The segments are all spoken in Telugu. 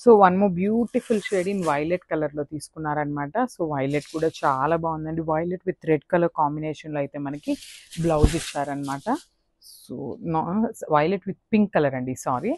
So one more beautiful shade in violet కలర్లో తీసుకున్నారనమాట. సో వైలెట్ కూడా చాలా బాగుందండి. వైలెట్ విత్ రెడ్ కలర్ కాంబినేషన్లో అయితే మనకి బ్లౌజ్ ఇచ్చారనమాట. So violet with pink colour అండి, సారీ,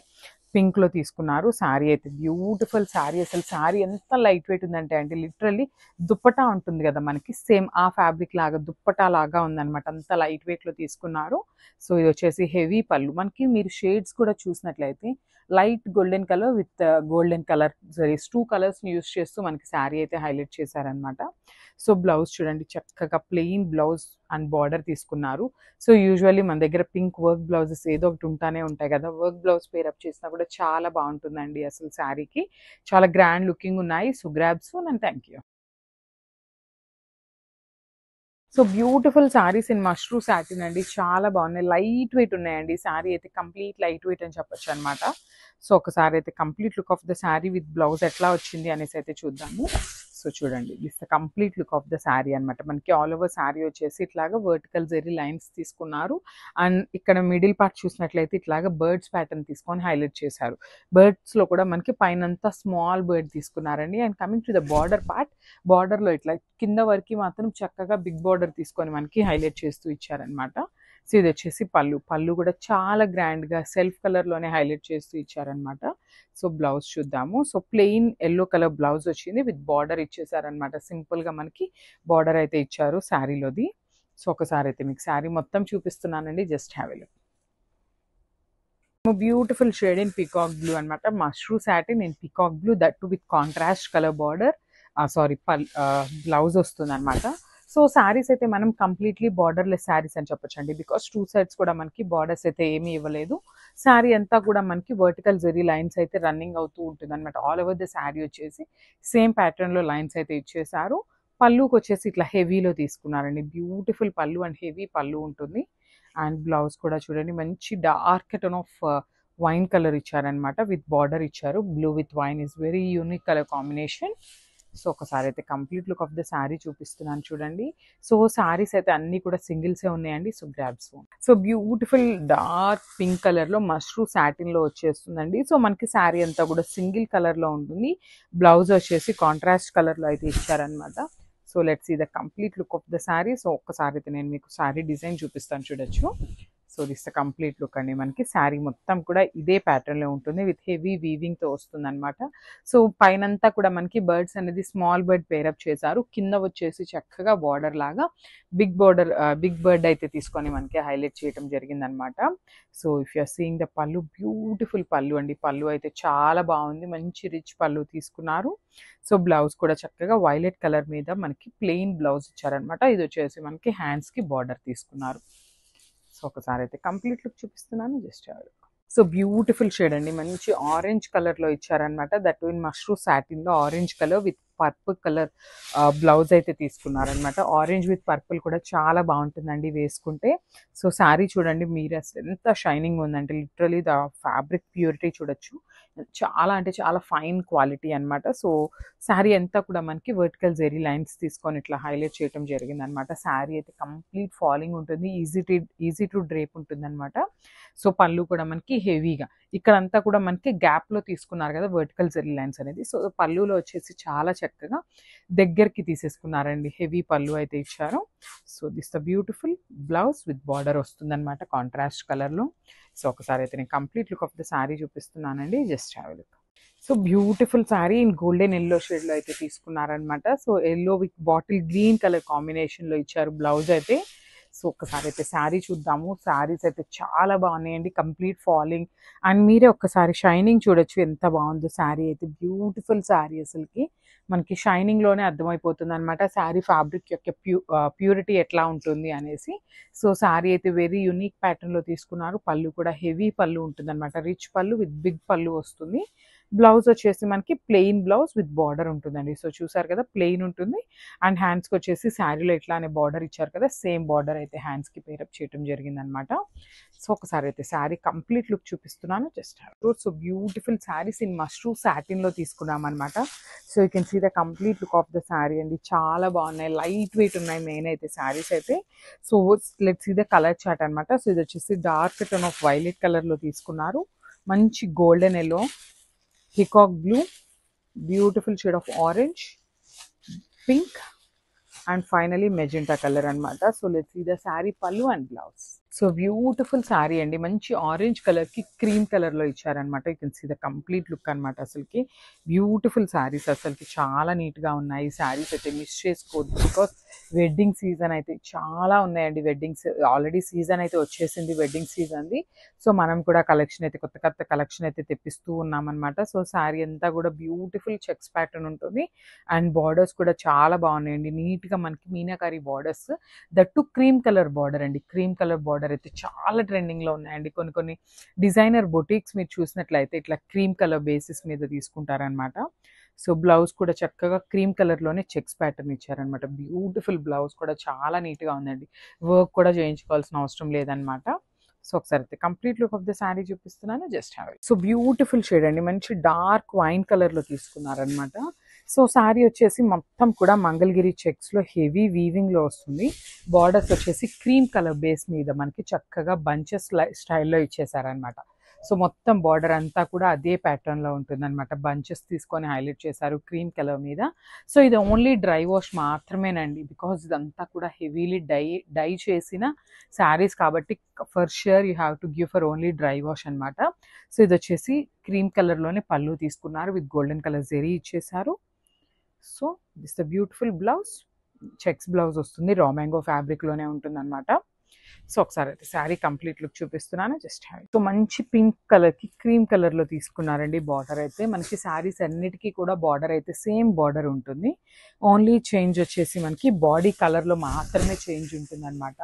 పింక్లో తీసుకున్నారు. శారీ అయితే బ్యూటిఫుల్ శారీ. అసలు శారీ ఎంత లైట్ వెయిట్ ఉందంటే అండి, లిటరల్లీ దుప్పటా ఉంటుంది కదా మనకి, సేమ్ ఆ ఫ్యాబ్రిక్ లాగా దుప్పటా లాగా ఉందన్నమాట. అంత లైట్ వెయిట్లో తీసుకున్నారు. సో ఇది వచ్చేసి హెవీ పళ్ళు. మనకి మీరు షేడ్స్ కూడా చూసినట్లయితే light golden colour with golden colour zaris, 2 కలర్స్ని యూస్ చేస్తూ మనకి శారీ అయితే హైలైట్ చేశారనమాట. సో బ్లౌజ్ చూడండి, చక్కగా ప్లెయిన్ బ్లౌజ్ అండ్ బార్డర్ తీసుకున్నారు. సో యూజువల్లీ మన దగ్గర పింక్ వర్క్ బ్లౌజెస్ ఏదో ఒకటి ఉంటానే ఉంటాయి కదా, వర్క్ బ్లౌజ్ పేరప్ చేసినా కూడా చాలా బాగుంటుందండి. అసలు శారీకి చాలా గ్రాండ్ లుకింగ్ ఉన్నాయి. So grab soon and thank you. So beautiful saris in mashru satin అండి, చాలా బాగున్నాయి. లైట్ వెయిట్ ఉన్నాయండి. శారీ అయితే కంప్లీట్ లైట్ వెయిట్ అని చెప్పొచ్చు అనమాట. సో ఒకసారి అయితే complete look of the sari with blouse ఎట్లా వచ్చింది అనేసి అయితే చూద్దాము. సో చూడండి, this the complete look of the sari అనమాట. మనకి ఆల్ ఓవర్ శారీ వచ్చేసి ఇట్లాగా వర్టికల్ జెరీ లైన్స్ తీసుకున్నారు. అండ్ ఇక్కడ మిడిల్ పార్ట్ చూసినట్లయితే ఇట్లాగా బర్డ్స్ ప్యాటర్న్ తీసుకొని హైలైట్ చేశారు. బర్డ్స్లో కూడా మనకి పైనంతా స్మాల్ బర్డ్ తీసుకున్నారండి. And coming to the border part, బార్డర్లో ఇట్లా కింద వరకు మాత్రం చక్కగా బిగ్ బార్డర్ తీసుకొని మనకి హైలైట్ చేస్తూ ఇచ్చారనమాట. సో ఇది వచ్చేసి పళ్ళు. పళ్ళు కూడా చాలా గ్రాండ్గా సెల్ఫ్ కలర్లోనే హైలైట్ చేస్తూ ఇచ్చారనమాట. సో బ్లౌజ్ చూద్దాము. So plain yellow colour blouse వచ్చింది విత్ బార్డర్ ఇచ్చేసారనమాట. సింపుల్గా మనకి బార్డర్ అయితే ఇచ్చారు శారీలోది. సో ఒకసారి అయితే మీకు శారీ మొత్తం చూపిస్తున్నానండి, just have a look. Beautiful shade in peacock blue అనమాట. Mashru satin in peacock blue, that too with contrast colour border, sari blouse వస్తుంది అనమాట. సో శారీస్ అయితే మనం కంప్లీట్లీ బార్డర్లెస్ శారీస్ అని చెప్పొచ్చు అండి, బికాస్ 2 సైడ్స్ కూడా మనకి బార్డర్స్ అయితే ఏమీ ఇవ్వలేదు. శారీ అంతా కూడా మనకి వర్టికల్ జెరీ లైన్స్ అయితే రన్నింగ్ అవుతూ ఉంటుంది అనమాట. ఆల్ ఓవర్ ద శారీ వచ్చేసి సేమ్ ప్యాటర్న్లో లైన్స్ అయితే ఇచ్చేసారు. పళ్ళుకి వచ్చేసి ఇట్లా హెవీలో తీసుకున్నారండి. బ్యూటిఫుల్ పళ్ళు అండ్ హెవీ పళ్ళు ఉంటుంది. అండ్ బ్లౌజ్ కూడా చూడండి, మంచి dark tone of wine colour ఇచ్చారనమాట, విత్ బార్డర్ ఇచ్చారు. Blue with wine is very unique colour combination. So ఒకసారి అయితే complete look of the sari చూపిస్తున్నాను చూడండి. సో శారీస్ అయితే అన్ని కూడా సింగిల్సే ఉన్నాయండి. So grabs. So beautiful dark pink కలర్లో మష్రూ సాటిన్లో వచ్చేస్తుందండి. సో మనకి శారీ అంతా కూడా సింగిల్ కలర్లో ఉంటుంది. బ్లౌజ్ వచ్చేసి కాంట్రాస్ట్ కలర్లో అయితే ఇచ్చారనమాట. So let's see the complete look of the sari. So ఒక్కసారి అయితే నేను మీకు శారీ డిజైన్ చూపిస్తాను, చూడొచ్చు. So this the complete look అండి. మనకి శారీ మొత్తం కూడా ఇదే ప్యాటర్న్లో ఉంటుంది, విత్ హెవీ వీవింగ్తో వస్తుంది అనమాట. సో పైనంతా కూడా మనకి బర్డ్స్ అనేది స్మాల్ బర్డ్ పేరప్ చేశారు. కింద వచ్చేసి చక్కగా బార్డర్ లాగా బిగ్ బర్డ్ అయితే తీసుకొని మనకి హైలైట్ చేయడం జరిగిందనమాట. So if you're seeing the pallu, beautiful pallu అండి. పళ్ళు అయితే చాలా బాగుంది, మంచి రిచ్ పళ్ళు తీసుకున్నారు. సో బ్లౌజ్ కూడా చక్కగా వైలెట్ కలర్ మీద మనకి ప్లెయిన్ బ్లౌజ్ ఇచ్చారనమాట. ఇది వచ్చేసి మనకి హ్యాండ్స్కి బార్డర్ తీసుకున్నారు. సో ఒకసారి అయితే కంప్లీట్ లుక్ చూపిస్తున్నాను, జస్ట్ సో బ్యూటిఫుల్ షేడ్ అండి, మంచి ఆరెంజ్ కలర్లో ఇచ్చారనమాట. దట్ ఇన్ మష్రూ సాటిన్లో orange colour with purple colour blouse అయితే తీసుకున్నారనమాట. ఆరెంజ్ విత్ పర్పుల్ కూడా చాలా బాగుంటుందండి వేసుకుంటే. సో శారీ చూడండి మీరు, అసలు ఎంత షైనింగ్ ఉందంటే లిటరలీ ద ఫ్యాబ్రిక్ ప్యూరిటీ చూడొచ్చు. చాలా అంటే చాలా ఫైన్ క్వాలిటీ అనమాట. సో శారీ అంతా కూడా మనకి వర్టికల్ జెరీ లైన్స్ తీసుకొని ఇట్లా హైలైట్ చేయడం జరిగిందనమాట. శారీ అయితే కంప్లీట్ ఫాలింగ్ ఉంటుంది, ఈజీ టు డ్రేప్ ఉంటుంది అనమాట. సో పళ్ళు కూడా మనకి హెవీగా, ఇక్కడంతా కూడా మనకి గ్యాప్లో తీసుకున్నారు కదా వర్టికల్ జెరీ లైన్స్ అనేది. సో పళ్ళులో వచ్చేసి చాలా చక్కగా దగ్గరికి తీసేసుకున్నారండి, హెవీ పళ్ళు అయితే ఇచ్చారు. So this the beautiful blouse with border వస్తుందన్నమాట కాంట్రాస్ట్ కలర్లో. సో ఒకసారి అయితే నేను complete look of the sari చూపిస్తున్నానండి, just have a look. So beautiful sari in golden yellow షేడ్లో అయితే తీసుకున్నారనమాట. So yellow with bottle green colour కాంబినేషన్లో ఇచ్చారు బ్లౌజ్ అయితే. సో ఒక్కసారి అయితే శారీ చూద్దాము. శారీస్ అయితే చాలా బాగున్నాయండి, కంప్లీట్ ఫాలింగ్. అండ్ మీరే ఒక్కసారి షైనింగ్ చూడొచ్చు, ఎంత బాగుందో శారీ అయితే. బ్యూటిఫుల్ శారీ, అసలుకి మనకి షైనింగ్లోనే అర్థమైపోతుంది అనమాట శారీ ఫ్యాబ్రిక్ యొక్క ప్యూరిటీ ఎట్లా ఉంటుంది అనేసి. సో శారీ అయితే వెరీ యూనిక్ ప్యాటర్న్లో తీసుకున్నారు. పళ్ళు కూడా హెవీ పళ్ళు ఉంటుంది అనమాట, రిచ్ పళ్ళు విత్ బిగ్ పళ్ళు వస్తుంది. బ్లౌజ్ వచ్చేసి మనకి ప్లెయిన్ బ్లౌజ్ విత్ బార్డర్ ఉంటుందండి. సో చూసారు కదా, ప్లెయిన్ ఉంటుంది. అండ్ హ్యాండ్స్కి వచ్చేసి శారీలో ఎట్లానే బార్డర్ ఇచ్చారు కదా, సేమ్ బార్డర్ అయితే హ్యాండ్స్కి పేరప్ చేయడం జరిగిందనమాట. సో ఒకసారి అయితే శారీ కంప్లీట్ లుక్ చూపిస్తున్నాను, just so beautiful saris in mashru సాటిన్లో తీసుకున్నాం అనమాట. So you can see the complete look of the sari అండి, చాలా బాగున్నాయి, లైట్ వెయిట్ ఉన్నాయి మెయిన్ అయితే శారీస్ అయితే. So let's see the colour chart అనమాట. సో ఇది వచ్చేసి డార్క్ టోన్ ఆఫ్ వైలెట్ కలర్లో తీసుకున్నారు, మంచి golden yellow peacock blue, beautiful shade of orange, pink, and finally magenta color anamata. So let's see the saree pallu and blouse. So beautiful saree andi, manchi orange color ki cream color lo icharanamata. You can see the complete look anamata. Asalki beautiful sarees, asalki chaala neat ga unnayi sarees aithe miss chesukodu because wedding season aithe chaala unnayandi. Weddings already season aithe vachesindi, wedding season di. So manam kuda collection aithe kotta collection aithe teppistu unnam anamata. So saree anta kuda beautiful checks pattern untundi and borders kuda chaala baagunnayandi, neat ga మనకి meenakari borders, that cream colour border అండి. క్రీమ్ కలర్ బార్డర్ అయితే చాలా ట్రెండింగ్ లో ఉన్నాయండి. కొన్ని డిజైనర్ బొటిక్స్ మీరు చూసినట్లయితే ఇట్లా క్రీమ్ కలర్ బేసిస్ మీద తీసుకుంటారనమాట. సో బ్లౌజ్ కూడా చక్కగా క్రీమ్ కలర్ లోనే చెక్స్ ప్యాటర్న్ ఇచ్చారనమాట. బ్యూటిఫుల్ బ్లౌజ్ కూడా చాలా నీట్ గా ఉందండి. వర్క్ కూడా చేయించుకోవాల్సిన అవసరం లేదనమాట. సో ఒకసారి అయితే complete look of the sari చూపిస్తున్నాను, just have it. So beautiful shade అండి, మంచి డార్క్ వైన్ కలర్ లో తీసుకున్నారనమాట. సో శారీ వచ్చేసి మొత్తం కూడా మంగళగిరి చెక్స్ లో హెవీ వీవింగ్ లో వస్తుంది. బార్డర్స్ వచ్చేసి క్రీమ్ కలర్ బేస్ మీద మనకి చక్కగా బంచెస్ స్టైల్లో ఇచ్చేసారనమాట. సో మొత్తం బార్డర్ అంతా కూడా అదే ప్యాటర్న్ లో ఉంటుంది అనమాట. బంచెస్ తీసుకొని హైలైట్ చేశారు క్రీమ్ కలర్ మీద. సో ఇది ఓన్లీ డ్రై వాష్ మాత్రమేనండి, బికాజ్ ఇదంతా కూడా హెవీలీ డై చేసిన శారీస్ కాబట్టి for sure you have to give for only dry wash అనమాట. సో ఇది వచ్చేసి క్రీమ్ కలర్ లోనే పళ్ళు తీసుకున్నారు, విత్ గోల్డెన్ కలర్ జెరీ ఇచ్చేసారు. So this the beautiful blouse, checks blouse వస్తుంది, రా మ్యాంగో ఫ్యాబ్రిక్ లోనే ఉంటుంది అనమాట. సో ఒకసారి అయితే శారీ కంప్లీట్ లుక్ చూపిస్తున్నాను, జస్ట్ హ్యావ్. సో మంచి పింక్ కలర్ కి క్రీమ్ కలర్ లో తీసుకున్నారండి. బార్డర్ అయితే మనకి శారీస్ అన్నిటికీ కూడా బార్డర్ అయితే సేమ్ బార్డర్ ఉంటుంది. ఓన్లీ చేంజ్ వచ్చేసి మనకి బాడీ కలర్ లో మాత్రమే చేంజ్ ఉంటుంది అనమాట.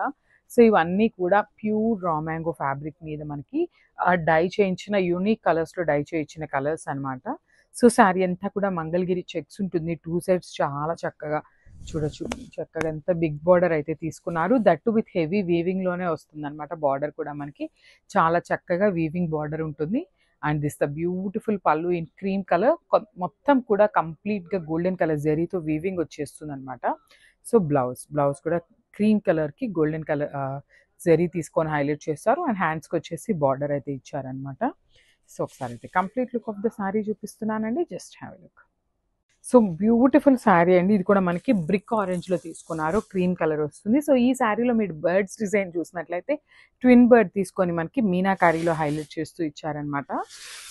సో ఇవన్నీ కూడా ప్యూర్ రా మ్యాంగో ఫ్యాబ్రిక్ మీద మనకి డై చేయించిన యూనిక్ కలర్స్ లో డై చేయించిన కలర్స్ అనమాట. సో శారీ అంతా కూడా మంగళగిరి చెక్స్ ఉంటుంది. 2 సైడ్స్ చాలా చక్కగా చూడొచ్చు, చక్కగా ఎంత బిగ్ బార్డర్ అయితే తీసుకున్నారు. దట్టు విత్ హెవీ వీవింగ్ లోనే వస్తుంది అనమాట. బార్డర్ కూడా మనకి చాలా చక్కగా వీవింగ్ బార్డర్ ఉంటుంది. అండ్ దిస్ ద బ్యూటిఫుల్ పళ్ళు ఇన్ క్రీమ్ కలర్, మొత్తం కూడా కంప్లీట్ గా గోల్డెన్ కలర్ జరీతో వీవింగ్ వచ్చేస్తుంది అనమాట. సో బ్లౌజ్ కూడా క్రీమ్ కలర్ కి గోల్డెన్ కలర్ జరీ తీసుకొని హైలైట్ చేస్తారు. అండ్ హ్యాండ్స్ కి వచ్చేసి బార్డర్ అయితే ఇచ్చారనమాట. సో ఒకసారి అయితే complete look of the sari చూపిస్తున్నానండి, just have look. So beautiful sari అండి, ఇది కూడా మనకి బ్రిక్ ఆరెంజ్ లో తీసుకున్నారు, క్రీమ్ కలర్ వస్తుంది. సో ఈ శారీలో మీరు బర్డ్స్ డిజైన్ చూసినట్లయితే ట్విన్ బర్డ్ తీసుకొని మనకి మీనాకారీలో హైలైట్ చేస్తూ ఇచ్చారనమాట.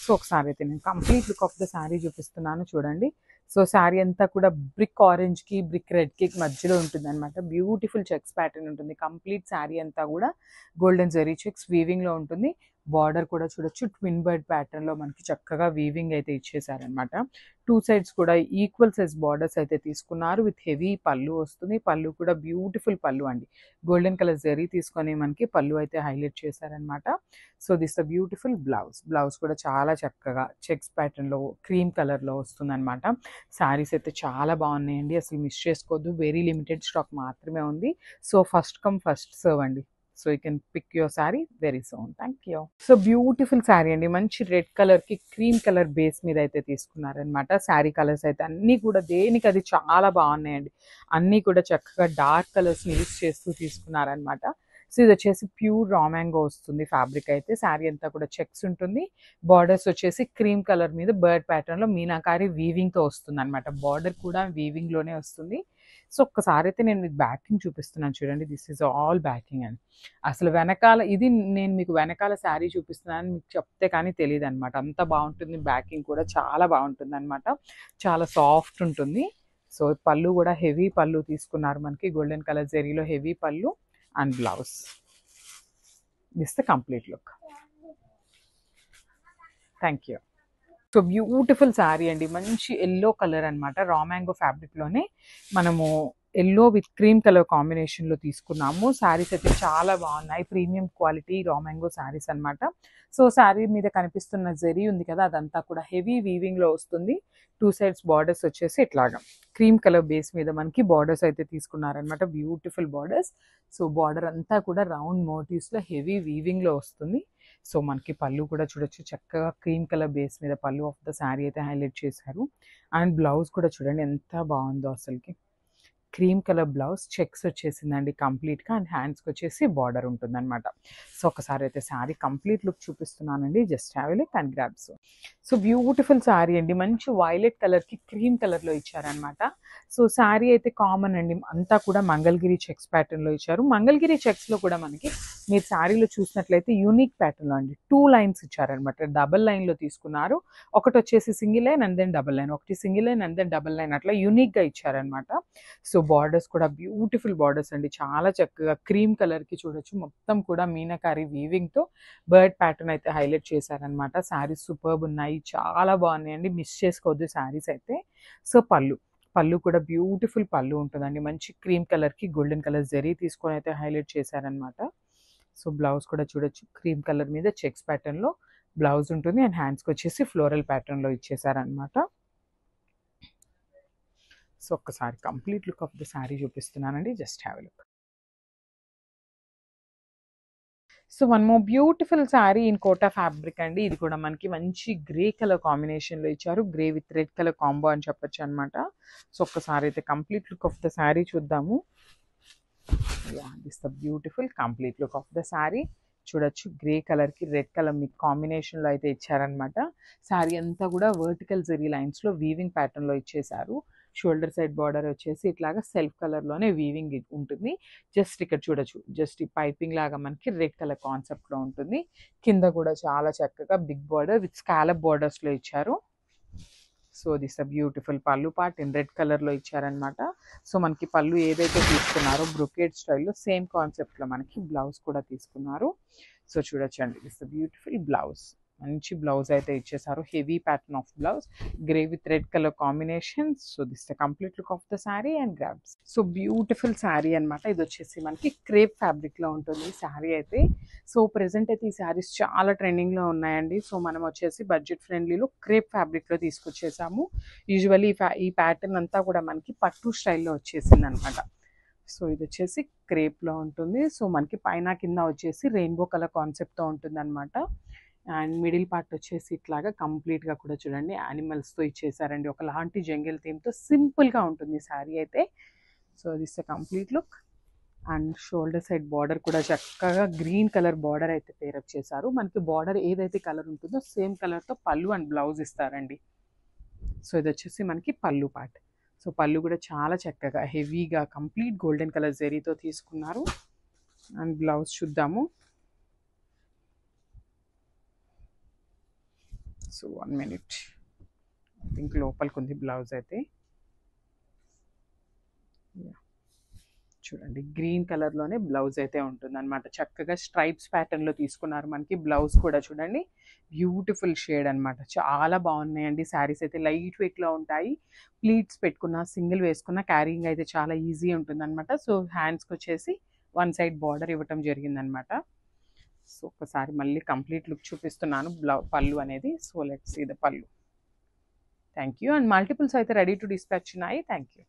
సో ఒకసారి అయితే నేను complete look of the sari చూపిస్తున్నాను, చూడండి. సో శారీ అంతా కూడా బ్రిక్ ఆరెంజ్ కి బ్రిక్ రెడ్ కి మధ్యలో ఉంటుంది అనమాట. బ్యూటిఫుల్ చెక్స్ ప్యాటర్న్ ఉంటుంది. కంప్లీట్ శారీ అంతా కూడా గోల్డెన్ జెరీ చెక్స్ వీవింగ్ లో ఉంటుంది. బార్డర్ కూడా చూడొచ్చు, ట్విన్ బర్డ్ ప్యాటర్న్ లో మనకి చక్కగా వీవింగ్ అయితే ఇచ్చేసారనమాట. 2 సైడ్స్ కూడా ఈక్వల్ సైజ్ బార్డర్స్ అయితే తీసుకున్నారు, విత్ హెవీ పళ్ళు వస్తుంది. పళ్ళు కూడా బ్యూటిఫుల్ పళ్ళు అండి, గోల్డెన్ కలర్ జరీ తీసుకొని మనకి పళ్ళు అయితే హైలైట్ చేశారనమాట. So this the beautiful blouse కూడా చాలా చక్కగా చెక్స్ ప్యాటర్న్ లో క్రీమ్ కలర్ లో వస్తుంది అనమాట. శారీస్ అయితే చాలా బాగున్నాయండి, అసలు మిస్ చేసుకోవద్దు. వెరీ లిమిటెడ్ స్టాక్ మాత్రమే ఉంది. So first come first serve అండి. So you can pick your sari very soon. Thank you. So beautiful sari అండి, మంచి రెడ్ కలర్ కి క్రీమ్ కలర్ బేస్ మీద అయితే తీసుకున్నారనమాట. శారీ కలర్స్ అయితే అన్నీ కూడా దేనికి అది చాలా బాగున్నాయండి. అన్నీ కూడా చక్కగా డార్క్ కలర్స్ యూస్ చేస్తూ తీసుకున్నారనమాట. సో ఇది వచ్చేసి ప్యూర్ రా మ్యాంగో వస్తుంది ఫ్యాబ్రిక్ అయితే. శారీ అంతా కూడా చెక్స్ ఉంటుంది. బార్డర్స్ వచ్చేసి క్రీమ్ కలర్ మీద బర్డ్ ప్యాటర్న్ లో మీనాకారి వీవింగ్ తో వస్తుంది అనమాట. బార్డర్ కూడా వీవింగ్ లోనే వస్తుంది. సో ఒక్కసారి అయితే నేను మీకు బ్యాకింగ్ చూపిస్తున్నాను, చూడండి. దిస్ ఈజ్ ఆల్ బ్యాకింగ్ అండి. అసలు వెనకాల ఇది నేను మీకు వెనకాల శారీ చూపిస్తున్నాను మీకు చెప్తే కానీ తెలియదు అనమాట. అంత బాగుంటుంది. బ్యాకింగ్ కూడా చాలా బాగుంటుంది అనమాట, చాలా సాఫ్ట్ ఉంటుంది. సో పళ్ళు కూడా హెవీ పళ్ళు తీసుకున్నారు మనకి, గోల్డెన్ కలర్ జెరీలో హెవీ పళ్ళు and blouse. This the complete look. Thank you. So beautiful sari అండి, మంచి ఎల్లో కలర్ అనమాట. రా మ్యాంగో ఫ్యాబ్రిక్ లోనే మనము yellow with cream colour combination లో తీసుకున్నాము. శారీస్ అయితే చాలా బాగున్నాయి, premium quality raw mango saris అనమాట. సో శారీ మీద కనిపిస్తున్న జరీ ఉంది కదా, అదంతా కూడా హెవీ వీవింగ్ లో వస్తుంది. 2 సైడ్స్ బార్డర్స్ వచ్చేసి ఇట్లాగా క్రీమ్ కలర్ బేస్ మీద మనకి బార్డర్స్ అయితే తీసుకున్నారనమాట. Beautiful borders. సో బార్డర్ అంతా కూడా రౌండ్ మోటివ్స్ లో హెవీ వీవింగ్ లో వస్తుంది. సో మనకి పళ్ళు కూడా చూడొచ్చు, చక్కగా క్రీమ్ కలర్ బేస్ మీద పళ్ళు ఆఫ్ ద శారీ అయితే హైలైట్ చేశారు. అండ్ బ్లౌజ్ కూడా చూడండి ఎంత బాగుందో అసలుకి. క్రీమ్ కలర్ బ్లౌజ్, చెక్స్ వచ్చేసిందండి కంప్లీట్గా, అండ్ హ్యాండ్స్కి వచ్చేసి బార్డర్ ఉంటుందన్నమాట. సో ఒకసారి అయితే శారీ కంప్లీట్ లుక్ చూపిస్తున్నానండి, just have a look and grabs. So beautiful sari అండి, మంచి వైలెట్ కలర్కి క్రీమ్ కలర్లో ఇచ్చారనమాట. సో శారీ అయితే కామన్ అండి, అంతా కూడా మంగళగిరి చెక్స్ ప్యాటర్న్లో ఇచ్చారు. మంగళగిరి చెక్స్లో కూడా మనకి మీరు శారీలో చూసినట్లయితే యూనిక్ ప్యాటర్న్లో అండి 2 లైన్స్ ఇచ్చారనమాట. డబల్ లైన్లో తీసుకున్నారు, ఒకటి వచ్చేసి single line and then double line, ఒకటి single line and then double line, అట్లా యూనిక్గా ఇచ్చారనమాట. సో బార్డర్స్ కూడా బ్యూటిఫుల్ బార్డర్స్ అండి, చాలా చక్కగా క్రీమ్ కలర్కి చూడొచ్చు, మొత్తం కూడా మీనాకారి వీవింగ్తో బర్డ్ ప్యాటర్న్ అయితే హైలైట్ చేశారనమాట. శారీస్ సూపర్బ్ ఉన్నాయి, చాలా బాగున్నాయండి, మిస్ చేసుకోవద్దు శారీస్ అయితే. సో పళ్ళు కూడా బ్యూటిఫుల్ పళ్ళు ఉంటుందండి, మంచి క్రీమ్ కలర్కి గోల్డెన్ కలర్ జరీ తీసుకొని అయితే హైలైట్ చేశారనమాట. సో బ్లౌజ్ కూడా చూడొచ్చు, క్రీమ్ కలర్ మీద చెక్స్ ప్యాటర్న్లో బ్లౌజ్ ఉంటుంది, అండ్ హ్యాండ్స్కి వచ్చేసి ఫ్లోరల్ ప్యాటర్న్లో ఇచ్చేసారనమాట. సో ఒక్కసారి complete look of the sari చూపిస్తున్నానండి, just have a look. So one more beautiful sari in Kota fabric అండి, ఇది కూడా మనకి మంచి గ్రే కలర్ కాంబినేషన్లో ఇచ్చారు, grey with red colour combo అని చెప్పొచ్చు అనమాట. సో ఒక్కసారి అయితే complete look of the sari చూద్దాము. This the beautiful complete look of the sari చూడొచ్చు, గ్రే కలర్కి రెడ్ కలర్ మీకు కాంబినేషన్లో అయితే ఇచ్చారనమాట. శారీ అంతా కూడా వర్టికల్ జరీ లైన్స్లో వీవింగ్ ప్యాటర్న్లో ఇచ్చేసారు. షోల్డర్ సైడ్ బార్డర్ వచ్చేసి ఇట్లాగా సెల్ఫ్ కలర్లోనే వీవింగ్ ఉంటుంది. జస్ట్ ఇక్కడ చూడొచ్చు, జస్ట్ ఈ పైపింగ్ లాగా మనకి రెడ్ కలర్ కాన్సెప్ట్లో ఉంటుంది. కింద కూడా చాలా చక్కగా బిగ్ బార్డర్ విత్ స్కాలప్ బార్డర్స్లో ఇచ్చారు. సో దిస్ అ బ్యూటిఫుల్ పళ్ళు పార్ట్ ఇన్ రెడ్ కలర్లో ఇచ్చారనమాట. సో మనకి పళ్ళు ఏదైతే తీసుకున్నారో బ్రొకేడ్ స్టైల్లో సేమ్ కాన్సెప్ట్లో మనకి బ్లౌజ్ కూడా తీసుకున్నారు. సో చూడొచ్చండి, దిస్ అ బ్యూటిఫుల్ బ్లౌజ్, మంచి బ్లౌజ్ అయితే ఇచ్చేసారు, heavy pattern of blouse, grey with red colour combination. So this the complete look of the sari and grabs. So beautiful sari అనమాట, ఇది వచ్చేసి మనకి క్రేప్ ఫ్యాబ్రిక్లో ఉంటుంది శారీ అయితే. సో ప్రెసెంట్ అయితే ఈ శారీస్ చాలా ట్రెండింగ్లో ఉన్నాయండి. సో మనం వచ్చేసి బడ్జెట్ ఫ్రెండ్లీలో క్రేప్ ఫ్యాబ్రిక్లో తీసుకొచ్చేసాము. యూజువల్లీ ఈ ప్యాటర్న్ అంతా కూడా మనకి పట్టు స్టైల్లో వచ్చేసింది అనమాట. సో ఇది వచ్చేసి క్రేప్లో ఉంటుంది. సో మనకి పైన కింద వచ్చేసి రెయిన్బో కలర్ కాన్సెప్ట్తో ఉంటుంది అనమాట. అండ్ మిడిల్ పార్ట్ వచ్చేసి ఇట్లాగా కంప్లీట్గా కూడా చూడండి యానిమల్స్తో ఇచ్చేసారండి, ఒకలాంటి జంగిల్ థీమ్తో సింపుల్గా ఉంటుంది శారీ అయితే. So this the complete look. And shoulder side border కూడా చక్కగా గ్రీన్ కలర్ బార్డర్ అయితే పేరప్ చేశారు. మనకి బార్డర్ ఏదైతే కలర్ ఉంటుందో సేమ్ కలర్తో పళ్ళు అండ్ బ్లౌజ్ ఇస్తారండి. సో ఇది వచ్చేసి మనకి పళ్ళు పార్ట్. సో పళ్ళు కూడా చాలా చక్కగా హెవీగా కంప్లీట్ గోల్డెన్ కలర్ జరీతో తీసుకున్నారు. అండ్ బ్లౌజ్ చూద్దాము. సో 1 minute, ఐ థింక్ లోపలికి ఉంది బ్లౌజ్ అయితే. చూడండి గ్రీన్ కలర్లోనే బ్లౌజ్ అయితే ఉంటుంది అనమాట, చక్కగా స్ట్రైప్స్ ప్యాటర్న్లో తీసుకున్నారు. మనకి బ్లౌజ్ కూడా చూడండి బ్యూటిఫుల్ షేడ్ అనమాట, చాలా బాగున్నాయండి శారీస్ అయితే. లైట్ వెయిట్లో ఉంటాయి, ప్లీట్స్ పెట్టుకున్న సింగిల్ వేసుకున్న క్యారింగ్ అయితే చాలా ఈజీ ఉంటుంది అనమాట. సో హ్యాండ్స్కి వచ్చేసి 1 side బార్డర్ ఇవ్వటం జరిగిందనమాట. సో ఒకసారి మళ్ళీ కంప్లీట్ లుక్ చూపిస్తున్నాను పళ్ళు అనేది. సో లెట్స్ సీ ద పళ్ళు. Thank you. అండ్ మల్టిపుల్స్ అయితే రెడీ టు డిస్పాచ్ ఉన్నాయి. Thank you.